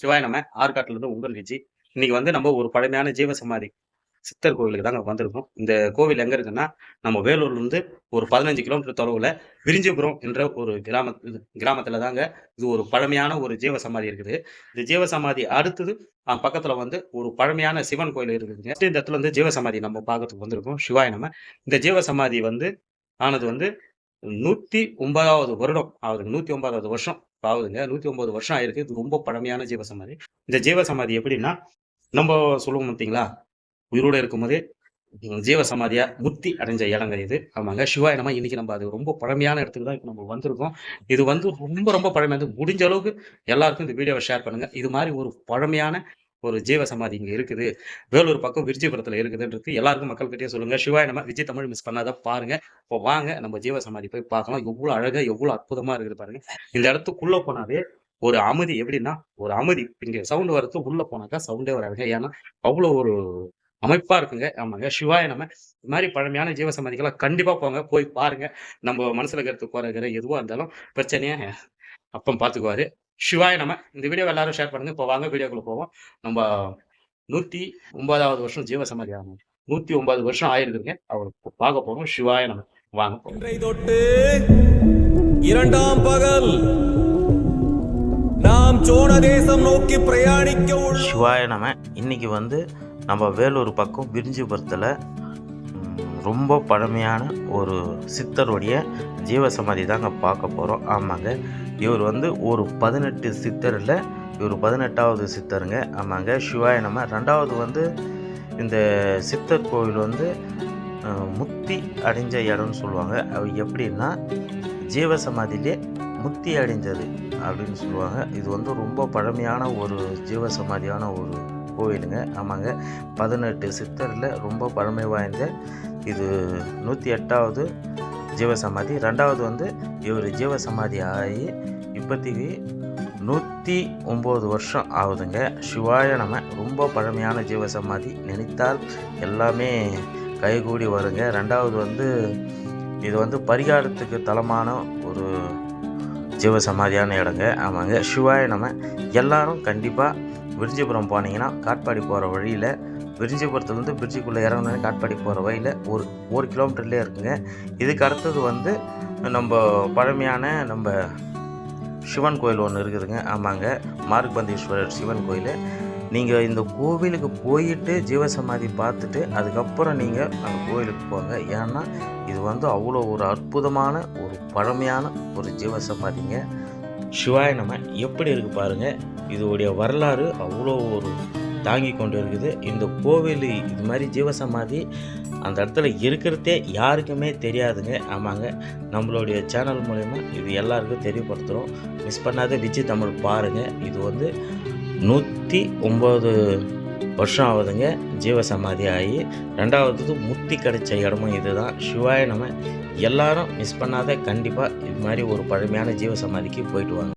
சிவாய நம்ம ஆற்காட்டிலிருந்து உங்கள் விஜி. இன்னைக்கு நம்ம ஒரு பழமையான ஜீவசமாதி சித்தர் கோவிலுக்கு தாங்க வந்திருக்கோம். இந்த கோவில் எங்க இருக்குன்னா, நம்ம வேலூர்லேருந்து ஒரு 15 கிலோமீட்டர் தொலைவுல விரிஞ்சிபுரம் என்ற ஒரு கிராமத்துல தாங்க இது ஒரு பழமையான ஒரு ஜீவசமாதி இருக்குது. இந்த ஜீவசமாதி அடுத்தது பக்கத்துல ஒரு பழமையான சிவன் கோயில் இருக்குதுங்க. இந்த இடத்துல ஜீவசமாதி நம்ம பார்க்கறதுக்கு வந்திருக்கோம். சிவாய நம. இந்த ஜீவசமாதி ஆனது 109வது வருடம் ஆகுதுங்க. 109வது வருஷம் ஆகுதுங்க. 109 வருஷம் ஆயிருக்கு. இது ரொம்ப பழமையான ஜீவசமாதி. இந்த ஜீவசமாதி எப்படின்னா, நம்ம சொல்லுவோம் பார்த்தீங்களா, உயிரோட இருக்கும்போதே ஜீவசமாதியா முத்தி அடைஞ்ச இடங்க இது. ஆமாங்க. சிவாய நம. இன்னைக்கு நம்ம அது ரொம்ப பழமையான இடத்துக்கு தான் இப்ப நம்ம வந்திருக்கோம். இது ரொம்ப ரொம்ப பழமையானது. முடிஞ்ச அளவுக்கு எல்லாருக்கும் இந்த வீடியோவை ஷேர் பண்ணுங்க. இது மாதிரி ஒரு பழமையான ஒரு ஜீவசமாதி இங்க இருக்குது. வேலூர் பக்கம் விருச்சிபுரத்துல இருக்குதுன்றது எல்லாருக்கும் மக்கள்கிட்டயே சொல்லுங்க. சிவாய நம. விஜய் தமிழ் மிஸ் பண்ணாத பாருங்க. இப்போ வாங்க நம்ம ஜீவசமாதி போய் பார்க்கலாம். எவ்வளவு அழகா, எவ்வளவு அற்புதமா இருக்குது பாருங்க. இந்த இடத்துக்குள்ள போனாவே ஒரு அமைதி எப்படின்னா, ஒரு அமைதி இங்க சவுண்ட் வரது உள்ள போனாக்கா சவுண்டே வராதுங்க. ஏன்னா அவ்வளவு ஒரு அமைப்பா இருக்குங்க. ஆமாங்க. சிவாய நம. இது மாதிரி பழமையான ஜீவசமாதிக்கெல்லாம் கண்டிப்பா போங்க. போய் பாருங்க. நம்ம மனசுல இருக்கிறது குறைகிற எதுவா இருந்தாலும் பிரச்சனைய அப்பம் பார்த்துக்குவாரு. சிவாய நம. இந்த வீடியோ எல்லாரும் ஷேர் பண்ணுங்க. இப்போ வாங்க வீடியோக்குள்ள போவோம். நம்ம 109வது வருஷம் ஜீவசமாதி ஆகும். 109 வருஷம் ஆயிருக்குங்க. அவருக்கு பார்க்க போறோம். சிவாய நம. வாங்க. தொட்டு இரண்டாம் பகல் நாம் சோழ தேசம் நோக்கி பிரயாணிக்க. சிவாய நம. இன்னைக்கு நம்ம வேலூர் பக்கம் விரிஞ்சிபுரத்தில் ரொம்ப பழமையான ஒரு சித்தருடைய ஜீவசமாதி தாங்க பார்க்க போகிறோம். ஆமாங்க. இவர் ஒரு 18 சித்தரில் இவர் 18வது சித்தருங்க. ஆமாங்க. சிவாய நம. ரெண்டாவது இந்த சித்தர் கோவில் முத்தி அடைஞ்ச இடம்னு சொல்லுவாங்க. அது எப்படின்னா, ஜீவசமாதியிலே முத்தி அடைஞ்சது அப்படின்னு சொல்லுவாங்க. இது ரொம்ப பழமையான ஒரு ஜீவசமாதியான ஒரு கோவிலுங்க. ஆமாங்க. 18 சித்தரில் ரொம்ப பழமை வாய்ந்த இது 108வது ஜீவசமாதி. ரெண்டாவது இவர் ஜீவசமாதி ஆகி இப்போதைக்கு 109 வருஷம் ஆகுதுங்க. சிவாய நம. ரொம்ப பழமையான ஜீவசமாதி. நினைத்தால் எல்லாமே கைகூடி வருங்க. ரெண்டாவது இது பரிகாரத்துக்கு தலமான ஒரு ஜீவசமாதியான இடங்க. ஆமாங்க. சிவாய நம. எல்லாரும் கண்டிப்பாக விரிஞ்சிபுரம் போனீங்கன்னா காட்பாடி போகிற வழியில், விரிஞ்சிபுரத்துலேருந்து பிரிட்ஜுக்குள்ளே இறங்கினே காட்பாடி போகிற வழியில் ஒரு கிலோமீட்டர்லேயே இருக்குங்க. இதுக்கு அடுத்தது நம்ம பழமையான நம்ம சிவன் கோயில் ஒன்று இருக்குதுங்க. ஆமாங்க. மார்க்பந்தீஸ்வரர் சிவன் கோயில். நீங்கள் இந்த கோவிலுக்கு போயிட்டு ஜீவசமாதி பார்த்துட்டு அதுக்கப்புறம் நீங்கள் அந்த கோவிலுக்கு போங்க. ஏன்னா இது அவ்வளோ ஒரு அற்புதமான ஒரு பழமையான ஒரு ஜீவசமாதிங்க. சிவாய நம. எப்படி இருக்குது பாருங்கள். இதோடைய வரலாறு அவ்வளோ ஒரு தாங்கி கொண்டு இருக்குது. இந்த கோவில் இது மாதிரி ஜீவசமாதி அந்த இடத்துல இருக்கிறதே யாருக்குமே தெரியாதுங்க. ஆமாங்க. நம்மளுடைய சேனல் மூலயமா இது எல்லாருக்கும் தெரியப்படுத்துகிறோம். மிஸ் பண்ணாத விஜய் தமிழ் பாருங்கள். இது 109 வருஷம் ஆகுதுங்க ஜீவசமாதி ஆகி. ரெண்டாவது முத்தி கிடைச்ச இடமும் இதுதான். சிவாய நம. எல்லாரும் மிஸ் பண்ணாத கண்டிப்பாக இது மாதிரி ஒரு பழமையான ஜீவசமாதிக்கு போயிட்டு வாங்க.